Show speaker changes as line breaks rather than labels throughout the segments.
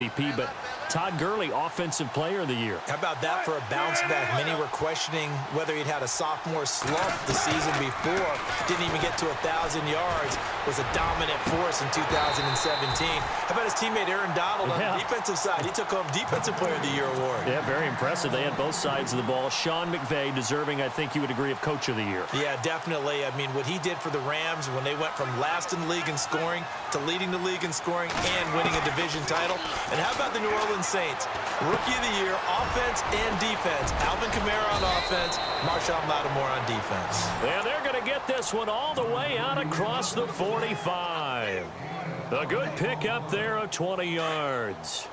MVP, but Todd Gurley, Offensive Player of the Year.
How about that for a bounce back? Many were questioning whether he'd had a sophomore slump the season before. Didn't even get to 1,000 yards. Was a dominant force in 2017. How about his teammate Aaron Donald on the defensive side? He took home Defensive Player of the Year award.
Yeah, very impressive. They had both sides of the ball. Sean McVay deserving, I think you would agree, of Coach of the Year.
Yeah, definitely. I mean, what he did for the Rams when they went from last in the league in scoring to leading the league in scoring and winning a division title. And how about the New Orleans Saints? Rookie of the Year, offense and defense. Alvin Kamara on offense, Marshawn Lattimore on defense.
And they're going to get this one all the way out across the 45. A good pick up there of 20 yards.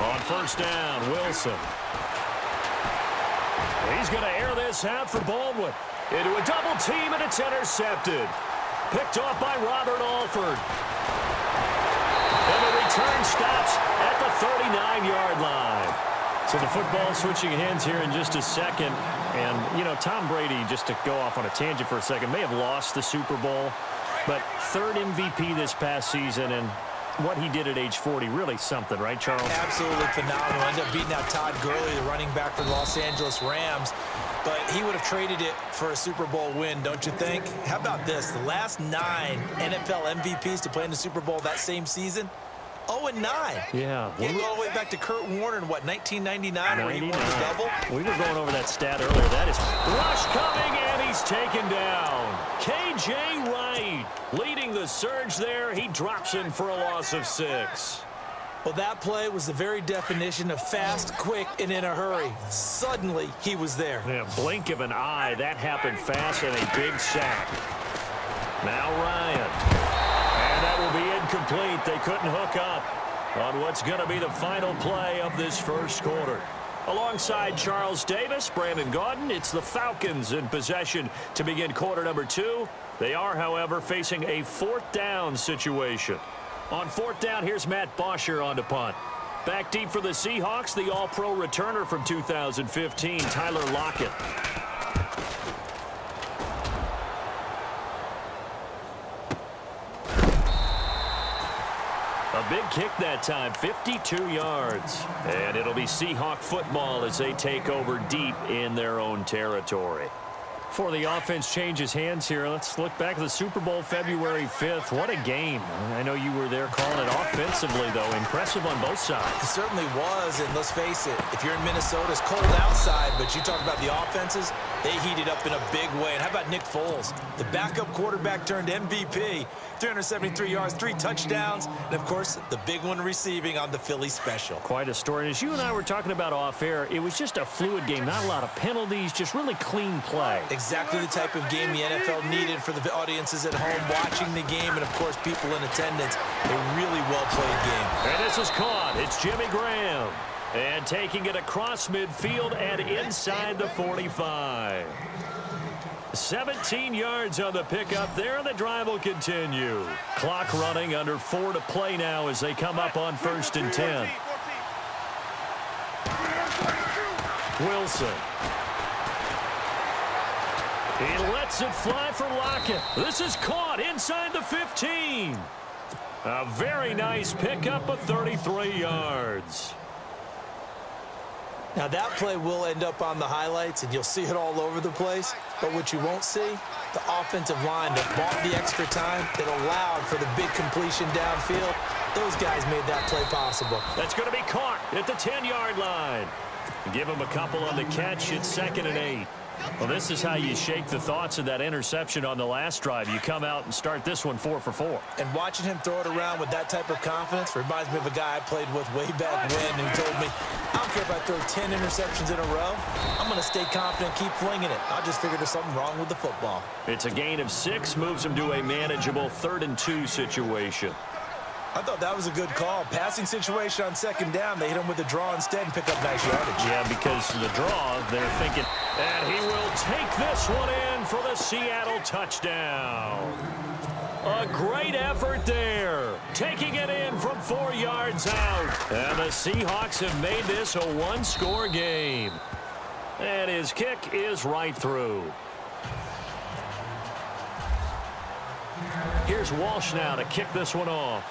On first down, Wilson. He's going to air this out for Baldwin. Into a double team, and it's intercepted. Picked off by Robert Alford. And the return stops at the 39-yard line. So the football switching hands here in just a second. And, you know, Tom Brady, just to go off on a tangent for a second, may have lost the Super Bowl. But third MVP this past season, and what he did at age 40, really something, right, Charles?
Absolutely phenomenal. Ended up beating out Todd Gurley, the running back for the Los Angeles Rams. But he would have traded it for a Super Bowl win, don't you think? How about this? The last 9 NFL MVPs to play in the Super Bowl that same season, 0-9.
Yeah.
You go all the way back to Kurt Warner in, what, 1999, where he won the double?
We were going over that stat earlier. That is rush coming, and he's taken down. K.J. Wright leading the surge there. He drops in for a loss of 6.
Well, that play was the very definition of fast, quick, and in a hurry. Suddenly, he was there.
Yeah, blink of an eye. That happened fast, and a big sack. Now Ryan. And that will be incomplete. They couldn't hook up on what's going to be the final play of this first quarter. Alongside Charles Davis, Brandon Gaudin, it's the Falcons in possession to begin quarter number 2. They are, however, facing a fourth down situation. On fourth down, here's Matt Bosher on to punt. Back deep for the Seahawks, the All-Pro returner from 2015, Tyler Lockett. A big kick that time, 52 yards. And it'll be Seahawk football as they take over deep in their own territory. Before the offense changes hands here, let's look back at the Super Bowl February 5th. What a game. I know you were there calling it offensively, though. Impressive on both sides.
It certainly was, and let's face it, if you're in Minnesota, it's cold outside, but you talk about the offenses, they heated up in a big way. And how about Nick Foles? The backup quarterback turned MVP, 373 yards, 3 touchdowns, and, of course, the big one receiving on the Philly special.
Quite a story. And as you and I were talking about off air, it was just a fluid game. Not a lot of penalties, just really clean play.
Exactly the type of game the NFL needed for the audiences at home watching the game and, of course, people in attendance. A really well-played game.
And this is caught. It's Jimmy Graham. And taking it across midfield and inside the 45. 17 yards on the pickup there, and the drive will continue. Clock running, under 4 to play now as they come up on 1st and 10. Wilson. He lets it fly for Lockett. This is caught inside the 15. A very nice pickup of 33 yards.
Now, that play will end up on the highlights, and you'll see it all over the place. But what you won't see, the offensive line that bought the extra time, that allowed for the big completion downfield. Those guys made that play possible.
That's going to be caught at the 10-yard line. Give him a couple on the catch. It's 2nd and 8. Well, this is how you shake the thoughts of that interception on the last drive. You come out and start this one 4 for 4.
And watching him throw it around with that type of confidence reminds me of a guy I played with way back when who told me, I don't care if I throw 10 interceptions in a row. I'm going to stay confident, keep flinging it. I just figured there's something wrong with the football.
It's a gain of 6, moves him to a manageable 3rd and 2 situation.
I thought that was a good call. Passing situation on 2nd down. They hit him with a draw instead and pick up nice yardage.
Yeah, because the draw, they're thinking, and he will take this one in for the Seattle touchdown. A great effort there. Taking it in from 4 yards out. And the Seahawks have made this a one-score game. And his kick is right through. Here's Walsh now to kick this one off.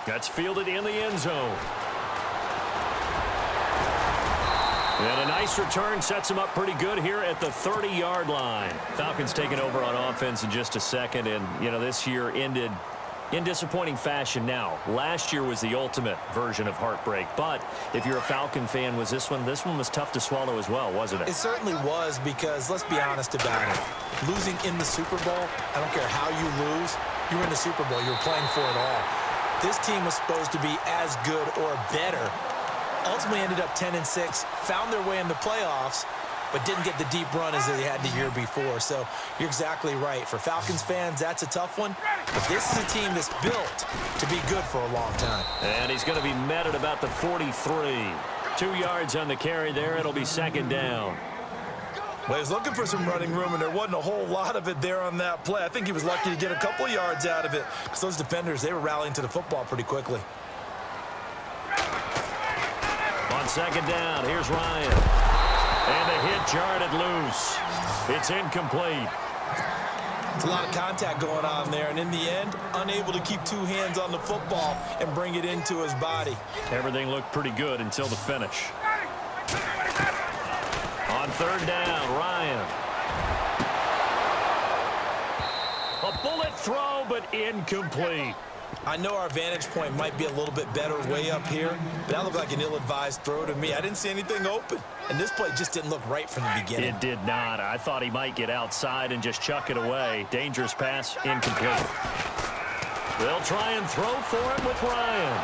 That's fielded in the end zone. And a nice return sets him up pretty good here at the 30-yard line. Falcons taking over on offense in just a second. And, you know, this year ended in disappointing fashion now. Last year was the ultimate version of heartbreak. But if you're a Falcon fan, was this one was tough to swallow as well, wasn't it?
It certainly was, because let's be honest about it. Losing in the Super Bowl, I don't care how you lose, you're in the Super Bowl. You're playing for it all. This team was supposed to be as good or better. Ultimately ended up 10-6, found their way in the playoffs, but didn't get the deep run as they had the year before. So you're exactly right. For Falcons fans, that's a tough one. But this is a team that's built to be good for a long time.
And he's going to be met at about the 43. 2 yards on the carry there. It'll be second down.
Well, he was looking for some running room, and there wasn't a whole lot of it there on that play. I think he was lucky to get a couple of yards out of it, because those defenders, they were rallying to the football pretty quickly.
On second down, here's Ryan. And the hit jarred loose. It's incomplete.
It's a lot of contact going on there, and in the end, unable to keep two hands on the football and bring it into his body.
Everything looked pretty good until the finish. On third down, Ryan. A bullet throw, but incomplete.
I know our vantage point might be a little bit better way up here, but that looked like an ill-advised throw to me. I didn't see anything open, and this play just didn't look right from the beginning.
It did not. I thought he might get outside and just chuck it away. Dangerous pass, incomplete. They'll try and throw for it with Ryan.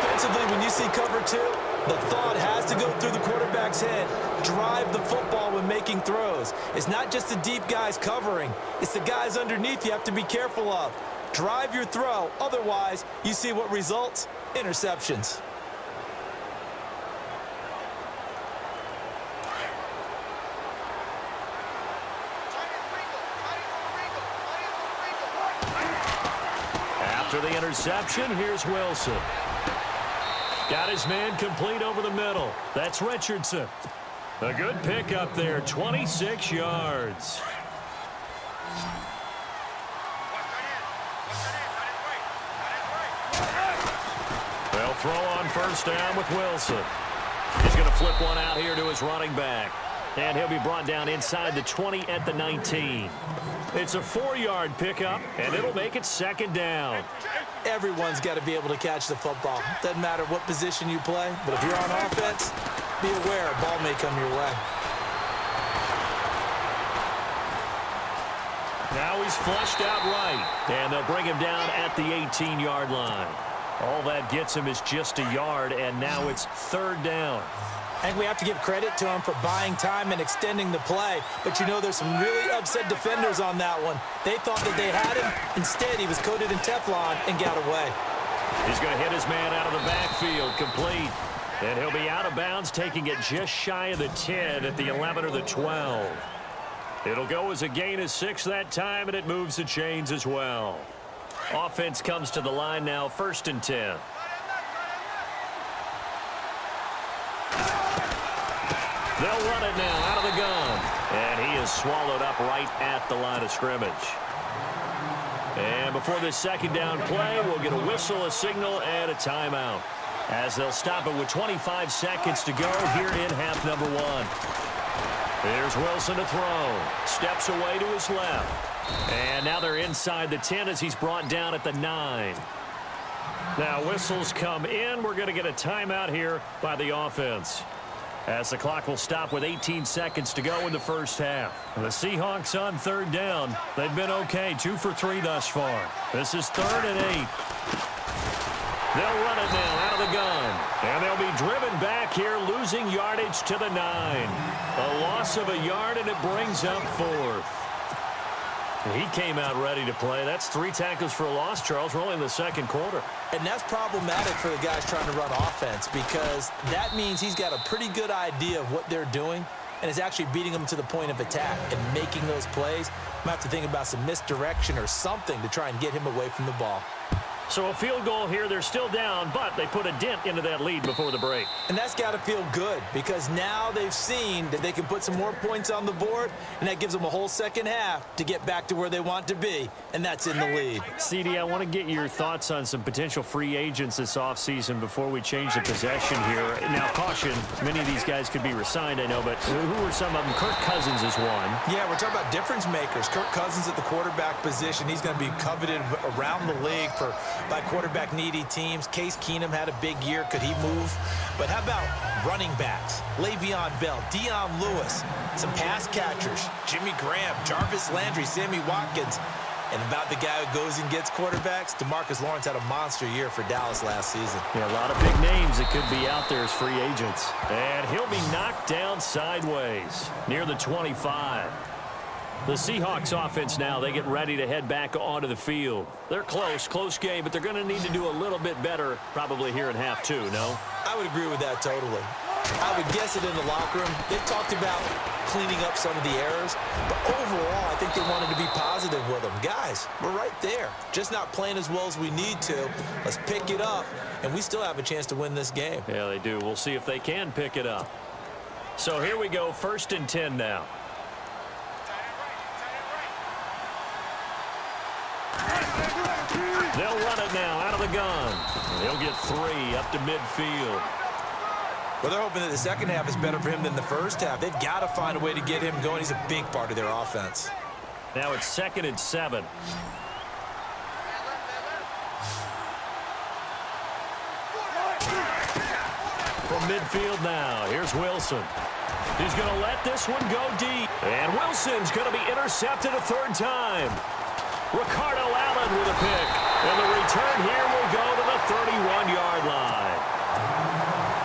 Offensively, when you see cover two, the thought has to go through the quarterback's head. Drive the football when making throws. It's not just the deep guys covering. It's the guys underneath you have to be careful of. Drive your throw. Otherwise, you see what results? Interceptions.
After the interception, here's Wilson. Got his man complete over the middle. That's Richardson. A good pick up there, 26 yards. They'll throw on first down with Wilson. He's going to flip one out here to his running back. And he'll be brought down inside the 20 at the 19. It's a 4-yard pickup, and it'll make it second down.
Everyone's got to be able to catch the football. Doesn't matter what position you play, but if you're on offense, be aware a ball may come your way.
Now he's flushed out right, and they'll bring him down at the 18-yard line. All that gets him is just a yard, and now it's third down.
I think we have to give credit to him for buying time and extending the play. But, you know, there's some really upset defenders on that one. They thought that they had him. Instead, he was coated in Teflon and got away.
He's going to hit his man out of the backfield, complete. And he'll be out of bounds, taking it just shy of the 10 at the 11 or the 12. It'll go as a gain of 6 that time, and it moves the chains as well. Offense comes to the line now, 1st and 10. They'll run it now out of the gun. And he is swallowed up right at the line of scrimmage. And before this second down play, we'll get a whistle, a signal, and a timeout, as they'll stop it with 25 seconds to go here in half number 1. Here's Wilson to throw. Steps away to his left. And now they're inside the 10 as he's brought down at the 9. Now whistles come in. We're going to get a timeout here by the offense, as the clock will stop with 18 seconds to go in the first half. The Seahawks on third down. They've been okay, 2 for 3 thus far. This is 3rd and 8. They'll run it now out of the gun. And they'll be driven back here, losing yardage to the 9. A loss of a yard, and it brings up 4th. He came out ready to play. That's 3 tackles for a loss, Charles. We're only in the second quarter.
And that's problematic for the guys trying to run offense, because that means he's got a pretty good idea of what they're doing, and is actually beating them to the point of attack and making those plays. Might have to think about some misdirection or something to try and get him away from the ball.
So a field goal here. They're still down, but they put a dent into that lead before the break.
And that's got to feel good because now they've seen that they can put some more points on the board, and that gives them a whole second half to get back to where they want to be, and that's in the lead.
CD, I want to get your thoughts on some potential free agents this offseason before we change the possession here. Now, caution, many of these guys could be re-signed, I know, but who are some of them? Kirk Cousins is one.
Yeah, we're talking about difference makers. Kirk Cousins at the quarterback position. He's going to be coveted around the league by quarterback-needy teams. Case Keenum had a big year. Could he move? But how about running backs? Le'Veon Bell, Dion Lewis, some pass catchers, Jimmy Graham, Jarvis Landry, Sammy Watkins. And about the guy who goes and gets quarterbacks, DeMarcus Lawrence had a monster year for Dallas last season.
Yeah, a lot of big names that could be out there as free agents. And he'll be knocked down sideways near the 25. The Seahawks offense now, they get ready to head back onto the field. They're close game, but they're going to need to do a little bit better probably here in half two, no?
I would agree with that totally. I would guess it in the locker room. They talked about cleaning up some of the errors, but overall, I think they wanted to be positive with them. Guys, we're right there. Just not playing as well as we need to. Let's pick it up, and we still have a chance to win this game.
Yeah, they do. We'll see if they can pick it up. So here we go, 1st and 10 now. They'll run it now out of the gun. He'll get 3 up to midfield.
Well, they're hoping that the second half is better for him than the first half. They've got to find a way to get him going. He's a big part of their offense.
Now it's 2nd and 7. From midfield now, here's Wilson. He's going to let this one go deep. And Wilson's going to be intercepted a 3rd time. Ricardo Allen with a pick. And the return here will go to the 31-yard line.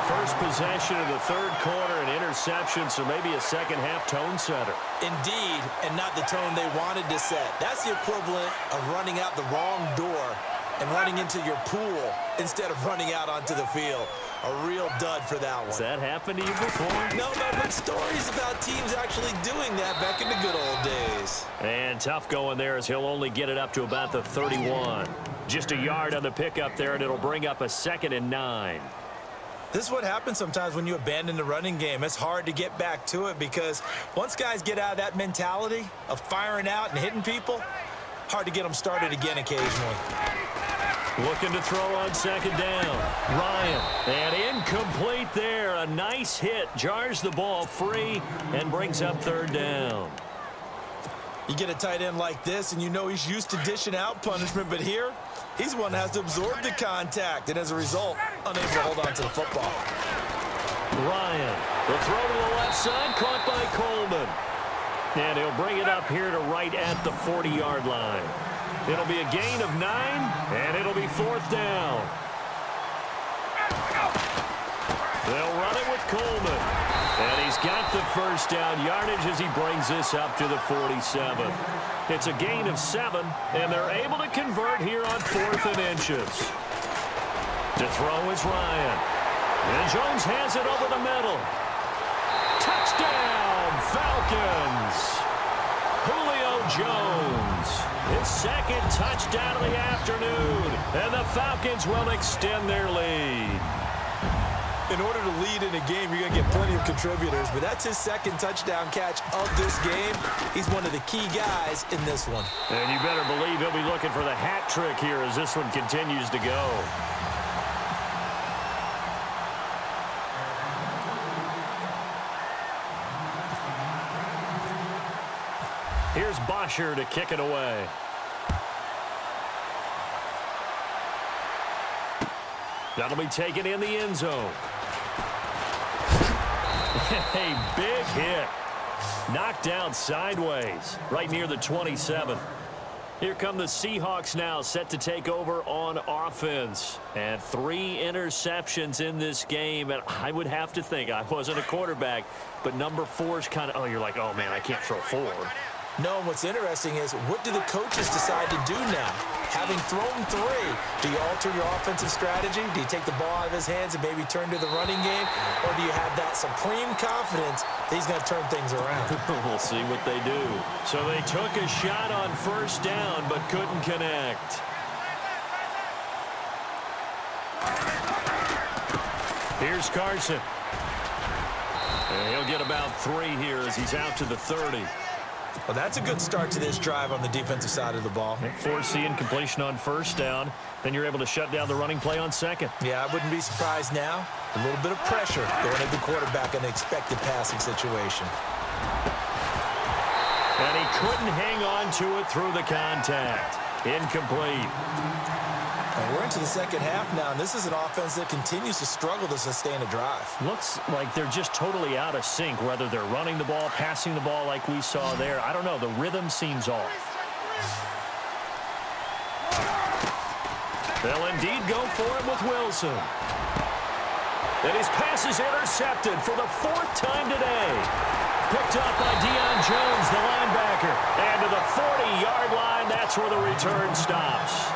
First possession of the 3rd quarter, an interception, so maybe a second-half tone setter.
Indeed, and not the tone they wanted to set. That's the equivalent of running out the wrong door and running into your pool instead of running out onto the field. A real dud for that one.
Has that happened to you before?
No, but stories about teams actually doing that back in the good old days.
And tough going there as he'll only get it up to about the 31. Just a yard on the pickup there, and it'll bring up a 2nd and 9.
This is what happens sometimes when you abandon the running game. It's hard to get back to it because once guys get out of that mentality of firing out and hitting people, hard to get them started again occasionally.
Looking to throw on 2nd down. Ryan, and incomplete there. A nice hit, jars the ball free, and brings up 3rd down.
You get a tight end like this, and you know he's used to dishing out punishment, but here, he's the one that has to absorb the contact, and as a result, unable to hold on to the football.
Ryan, the throw to the left side, caught by Coleman. And he'll bring it up here to right at the 40-yard line. It'll be a gain of 9, and it'll be 4th down. They'll run it with Coleman. And he's got the 1st down yardage as he brings this up to the 47. It's a gain of 7, and they're able to convert here on 4th and inches. To throw is Ryan. And Jones has it over the middle. Touchdown, Falcons. Julio Jones. His 2nd touchdown of the afternoon. And the Falcons will extend their lead.
In order to lead in a game, you're going to get plenty of contributors, but that's his 2nd touchdown catch of this game. He's one of the key guys in this one.
And you better believe he'll be looking for the hat trick here as this one continues to go. Here's Bosher to kick it away. That'll be taken in the end zone. A big hit. Knocked down sideways, right near the 27. Here come the Seahawks now, set to take over on offense. And 3 interceptions in this game. And I would have to think, I wasn't a quarterback, but number 4 is kind of, you're like, oh, man, I can't throw 4.
No, and what's interesting is, what do the coaches decide to do now? Having thrown 3, do you alter your offensive strategy? Do you take the ball out of his hands and maybe turn to the running game? Or do you have that supreme confidence that he's going to turn things around?
We'll see what they do. So they took a shot on first down but couldn't connect. Here's Carson. And he'll get about 3 here as he's out to the 30.
Well, that's a good start to this drive on the defensive side of the ball.
Force the incompletion on first down. Then you're able to shut down the running play on second.
Yeah, I wouldn't be surprised now. A little bit of pressure going at the quarterback in an expected passing situation.
And he couldn't hang on to it through the contact. Incomplete.
And we're into the second half now, and this is an offense that continues to struggle to sustain a drive.
Looks like they're just totally out of sync, whether they're running the ball, passing the ball like we saw there. I don't know. The rhythm seems off. They'll indeed go for it with Wilson. And his pass is intercepted for the 4th time today. Picked up by Deion Jones, the linebacker. And to the 40-yard line, that's where the return stops.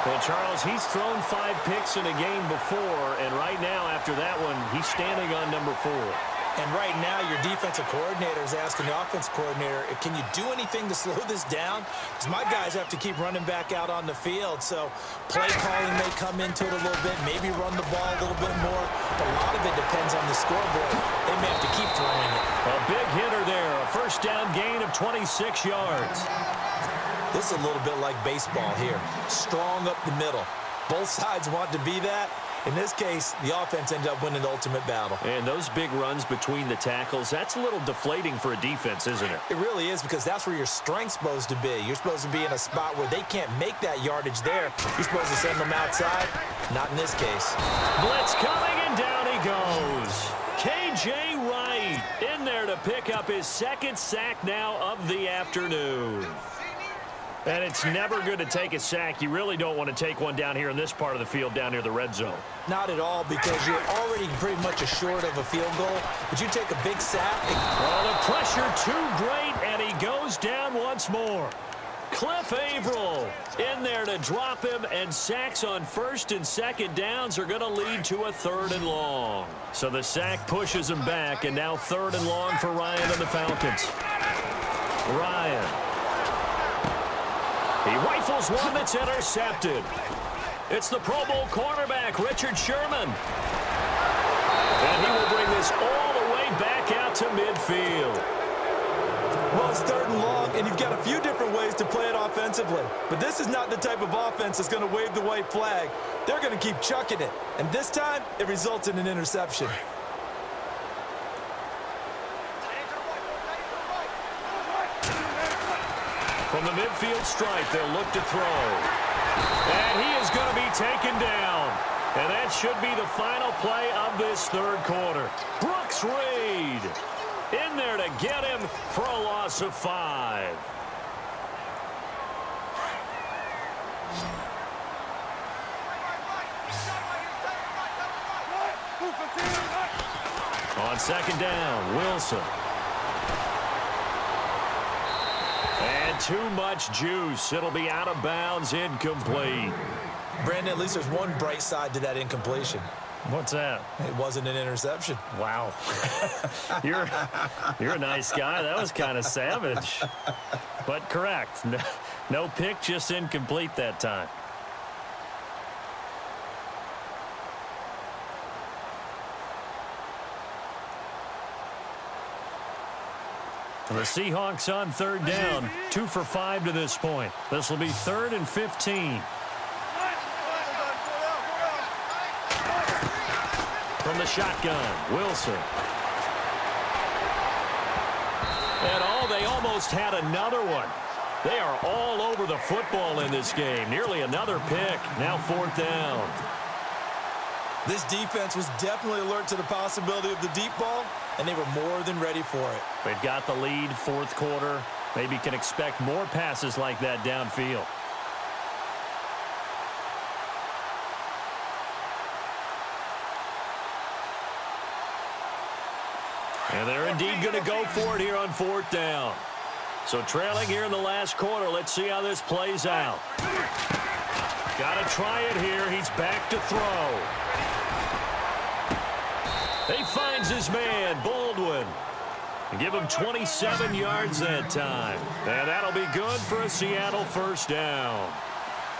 Well, Charles, he's thrown 5 picks in a game before, and right now, after that one, he's standing on number 4.
And right now, your defensive coordinator is asking the offensive coordinator, can you do anything to slow this down? Because my guys have to keep running back out on the field, so play calling may come into it a little bit, maybe run the ball a little bit more. But a lot of it depends on the scoreboard. They may have to keep throwing it.
A big hitter there, a first down gain of 26 yards.
This is a little bit like baseball here. Strong up the middle. Both sides want to be that. In this case, the offense ended up winning the ultimate battle.
And those big runs between the tackles, that's a little deflating for a defense, isn't it?
It really is, because that's where your strength's supposed to be. You're supposed to be in a spot where they can't make that yardage there. You're supposed to send them outside. Not in this case.
Blitz coming, and down he goes. K.J. Wright in there to pick up his 2nd sack now of the afternoon. And it's never good to take a sack. You really don't want to take one down here in this part of the field, down near the red zone.
Not at all, because you're already pretty much assured of a field goal. But you take a big sack.
Oh, the pressure too great, and he goes down once more. Cliff Averill in there to drop him, and sacks on 1st and 2nd downs are going to lead to a 3rd and long. So the sack pushes him back, and now 3rd and long for Ryan and the Falcons. Ryan. He rifles one that's intercepted. It's the Pro Bowl cornerback, Richard Sherman. And he will bring this all the way back out to midfield.
Well, it's 3rd and long, and you've got a few different ways to play it offensively. But this is not the type of offense that's going to wave the white flag. They're going to keep chucking it. And this time, it results in an interception.
From the midfield stripe, they'll look to throw. And he is going to be taken down. And that should be the final play of this 3rd quarter. Brooks Reed in there to get him for a loss of 5. On 2nd down, Wilson. And too much juice. It'll be out of bounds, incomplete.
Brandon, at least there's one bright side to that incompletion.
What's that?
It wasn't an interception.
Wow. You're a nice guy. That was kind of savage. But correct. No pick, just incomplete that time. The Seahawks on 3rd down. 2 for 5 to this point. This will be 3rd and 15. From the shotgun, Wilson. And they almost had another one. They are all over the football in this game. Nearly another pick. Now 4th down.
This defense was definitely alert to the possibility of the deep ball, and they were more than ready for it.
They've got the lead, 4th quarter. Maybe can expect more passes like that downfield. And they're indeed going to go for it here on 4th down. So trailing here in the last quarter. Let's see how this plays out. Got to try it here. He's back to throw. He finds his man, Baldwin. Give him 27 yards that time. And that'll be good for a Seattle first down.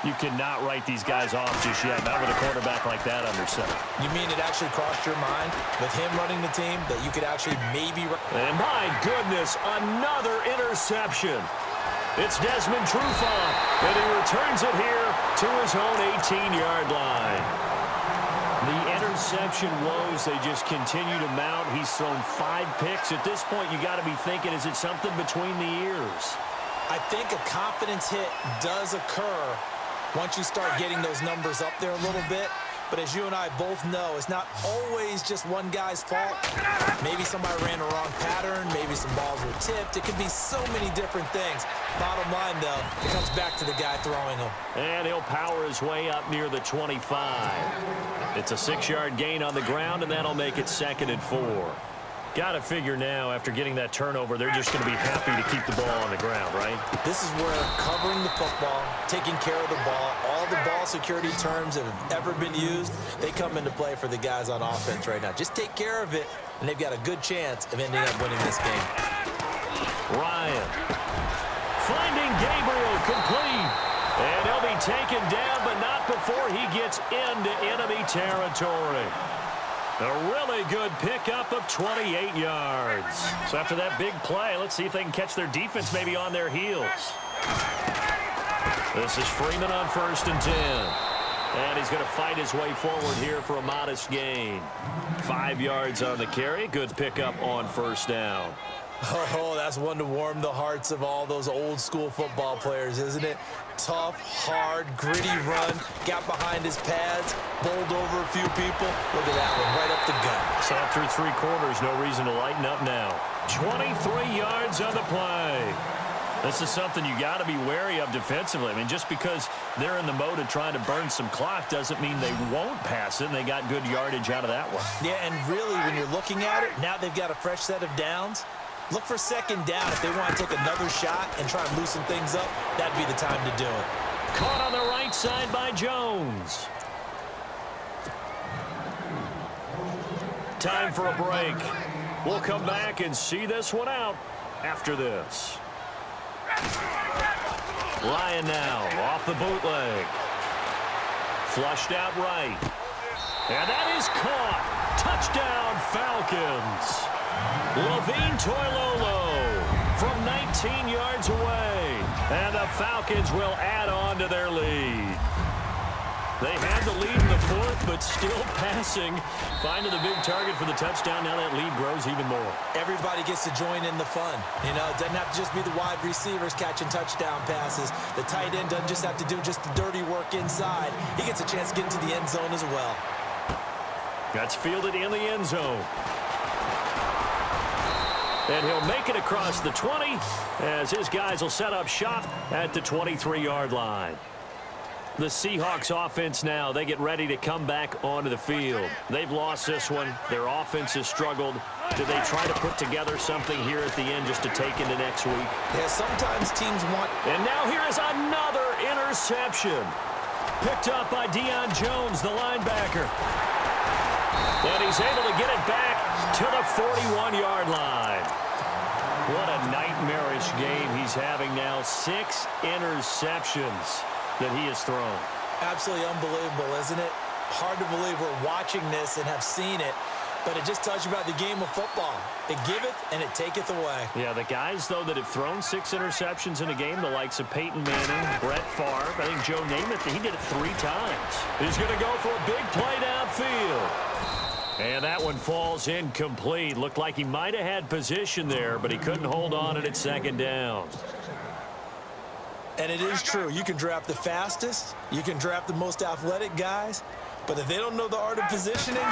You cannot write these guys off just yet, not with a quarterback like that under center.
You mean it actually crossed your mind with him running the team that you could actually maybe...
And my goodness, another interception. It's Desmond Trufant, and he returns it here to his own 18-yard line. The interception woes, they just continue to mount. He's thrown 5 picks. At this point, you got to be thinking, is it something between the ears?
I think a confidence hit does occur once you start getting those numbers up there a little bit. But as you and I both know, it's not always just one guy's fault. Maybe somebody ran a wrong pattern. Maybe some balls were tipped. It could be so many different things. Bottom line, though, it comes back to the guy throwing them.
And he'll power his way up near the 25. It's a 6-yard gain on the ground, and that'll make it 2nd and 4. Got to figure now, after getting that turnover, they're just going to be happy to keep the ball on the ground, right?
This is where covering the football, taking care of the ball, all the ball security terms that have ever been used, they come into play for the guys on offense right now. Just take care of it, and they've got a good chance of ending up winning this game.
Ryan finding Gabriel complete. And he'll be taken down, but not before he gets into enemy territory. A really good pickup of 28 yards. So after that big play, let's see if they can catch their defense maybe on their heels. This is Freeman on 1st and 10. And he's going to fight his way forward here for a modest gain. 5 yards on the carry. Good pickup on 1st down.
Oh, that's one to warm the hearts of all those old school football players, isn't it? Tough, hard, gritty run, got behind his pads, bowled over a few people. Look at that one, right up the gut.
So after 3 quarters, no reason to lighten up now. 23 yards on the play. This is something you got to be wary of defensively. I mean, just because they're in the mode of trying to burn some clock doesn't mean they won't pass it, and they got good yardage out of that one.
Yeah, and really, when you're looking at it, now they've got a fresh set of downs. Look for 2nd down. If they want to take another shot and try and loosen things up, that'd be the time to do it.
Caught on the right side by Jones. Time for a break. We'll come back and see this one out after this. Ryan now off the bootleg. Flushed out right. And that is caught. Touchdown, Falcons. Levine Toilolo from 19 yards away. And the Falcons will add on to their lead. They had the lead in the 4th, but still passing. Finding the big target for the touchdown. Now that lead grows even more.
Everybody gets to join in the fun. You know, it doesn't have to just be the wide receivers catching touchdown passes. The tight end doesn't just have to do just the dirty work inside. He gets a chance to get into the end zone as well.
That's fielded in the end zone. And he'll make it across the 20 as his guys will set up shop at the 23-yard line. The Seahawks offense now, they get ready to come back onto the field. They've lost this one. Their offense has struggled. Do they try to put together something here at the end just to take into next week?
Yeah, sometimes teams want...
And now here is another interception. Picked up by Deion Jones, the linebacker. And he's able to get it back to the 41-yard line. What a nightmarish game he's having now. 6 interceptions that he has thrown.
Absolutely unbelievable, isn't it? Hard to believe we're watching this and have seen it, but it just tells you about the game of football. It giveth and it taketh away.
Yeah, the guys, though, that have thrown 6 interceptions in a game, the likes of Peyton Manning, Brett Favre, I think Joe Namath, he did it 3 times. He's going to go for a big play downfield. And that one falls incomplete. Looked like he might have had position there, but he couldn't hold on at 2nd down.
And it is true. You can draft the fastest. You can draft the most athletic guys. But if they don't know the art of positioning,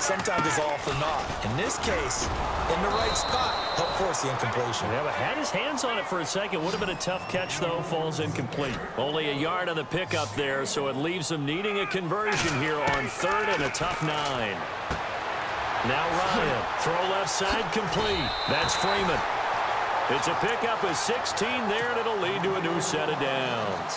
sometimes it's all for naught. In this case, in the right spot, help force the incompletion.
Yeah, but had his hands on it for a second. Would have been a tough catch, though. Falls incomplete. Only a yard on the pickup there, so it leaves them needing a conversion here on 3rd and a tough 9. Now Ryan, throw left side complete. That's Freeman. It's a pickup of 16 there, and it'll lead to a new set of downs.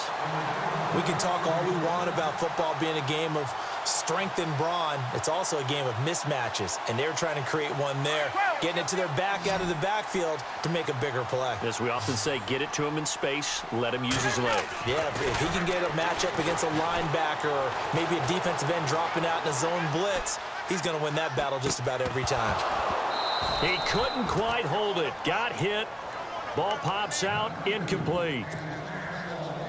We can talk all we want about football being a game of strength and brawn. It's also a game of mismatches, and they're trying to create one there, getting it to their back out of the backfield to make a bigger play.
As we often say, get it to him in space, let him use his leg.
Yeah, if he can get a matchup against a linebacker or maybe a defensive end dropping out in a zone blitz, he's going to win that battle just about every time.
He couldn't quite hold it. Got hit. Ball pops out, incomplete.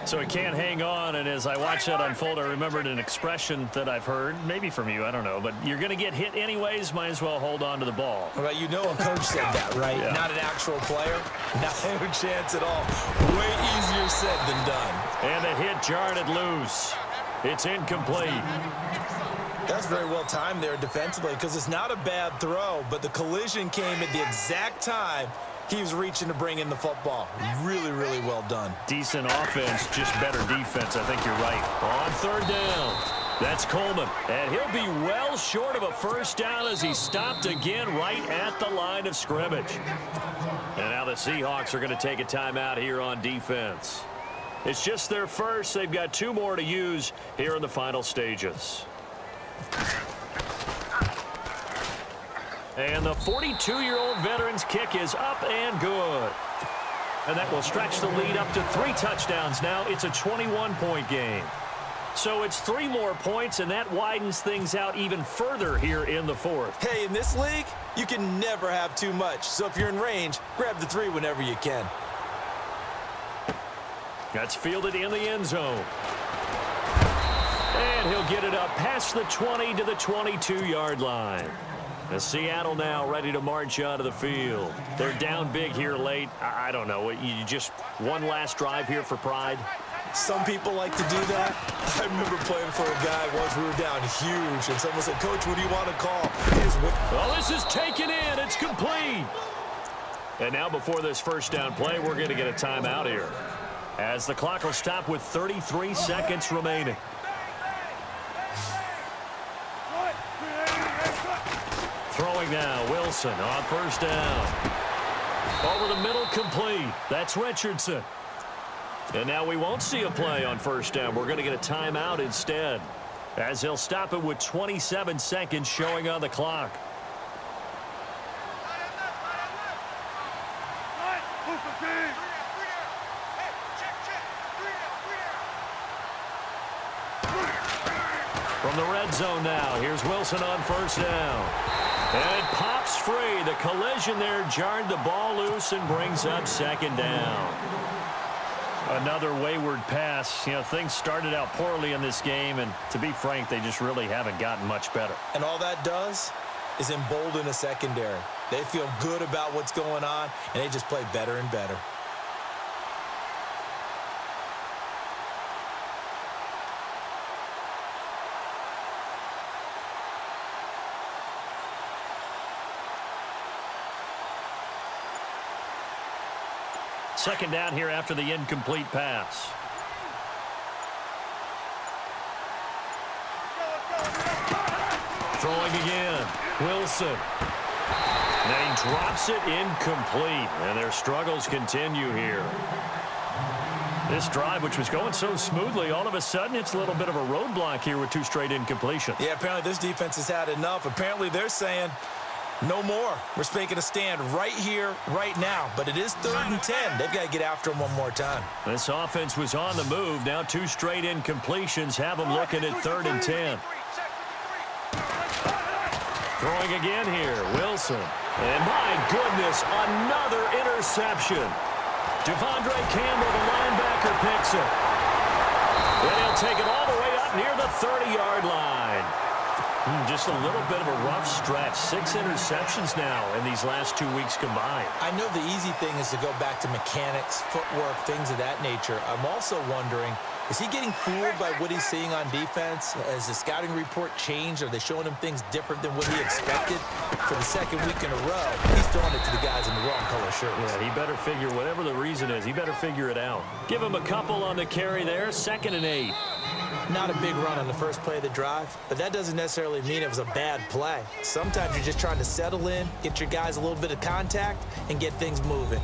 So he can't hang on, and as I watched that unfold, I remembered an expression that I've heard, maybe from you, I don't know, but you're going to get hit anyways, might as well hold on to the ball.
Well, you know a coach said that, right?
Yeah.
Not an actual player. Not a chance at all. Way easier said than done.
And the hit jarred it loose. It's incomplete.
That's very well timed there defensively because it's not a bad throw, but the collision came at the exact time he was reaching to bring in the football. Really, really well done.
Decent offense, just better defense. I think you're right. On third down, that's Coleman. And he'll be well short of a first down as he stopped again right at the line of scrimmage. And now the Seahawks are going to take a timeout here on defense. It's just their first. They've got 2 more to use here in the final stages. And the 42-year-old veteran's kick is up and good. And that will stretch the lead up to 3 touchdowns now. It's a 21-point game. So it's 3 more points, and that widens things out even further here in the 4th.
Hey, in this league, you can never have too much. So if you're in range, grab the 3 whenever you can.
That's fielded in the end zone. And he'll get it up past the 20 to the 22-yard line. And Seattle now ready to march onto the field. They're down big here late. I don't know. You just one last drive here for pride?
Some people like to do that. I remember playing for a guy once we were down huge, and someone said, "Coach, what do you want to call?"
Well, this is taken in. It's complete. And now before this first down play, we're going to get a timeout here, as the clock will stop with 33 seconds remaining. Throwing now, Wilson on first down. Over the middle, complete. That's Richardson. And now we won't see a play on first down. We're going to get a timeout instead, as they'll stop it with 27 seconds showing on the clock. From the red zone now, here's Wilson on first down. And it pops free. The collision there jarred the ball loose and brings up second down. Another wayward pass. You know, things started out poorly in this game, and to be frank, they just really haven't gotten much better.
And all that does is embolden a secondary. They feel good about what's going on, and they just play better and better.
Second down here after the incomplete pass. Throwing again. Wilson. Now he drops it incomplete. And their struggles continue here. This drive, which was going so smoothly, all of a sudden it's a little bit of a roadblock here with 2 straight incompletions.
Yeah, apparently this defense has had enough. Apparently they're saying, no more. We're making a stand right here, right now. But it is 3rd and 10. They've got to get after him one more time.
This offense was on the move. Now 2 straight incompletions have them looking at 3rd and 10. Throwing again here, Wilson. And my goodness, another interception. Devondre Campbell, the linebacker, picks it. And he'll take it all the way up near the 30-yard line. Just a little bit of a rough stretch. 6 interceptions now in these last 2 weeks combined.
I know the easy thing is to go back to mechanics, footwork, things of that nature. I'm also wondering, is he getting fooled by what he's seeing on defense? Has the scouting report changed? Are they showing him things different than what he expected? For the 2nd week in a row, he's throwing it to the guys in the wrong color shirts.
Yeah, he better figure, whatever the reason is, he better figure it out. Give him a couple on the carry there, 2nd and 8.
Not a big run on the first play of the drive, but that doesn't necessarily mean it was a bad play. Sometimes you're just trying to settle in, get your guys a little bit of contact, and get things moving.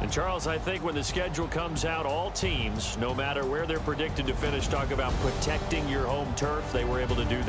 And, Charles, I think when the schedule comes out, all teams, no matter where they're predicted to finish, talk about protecting your home turf. They were able to do that.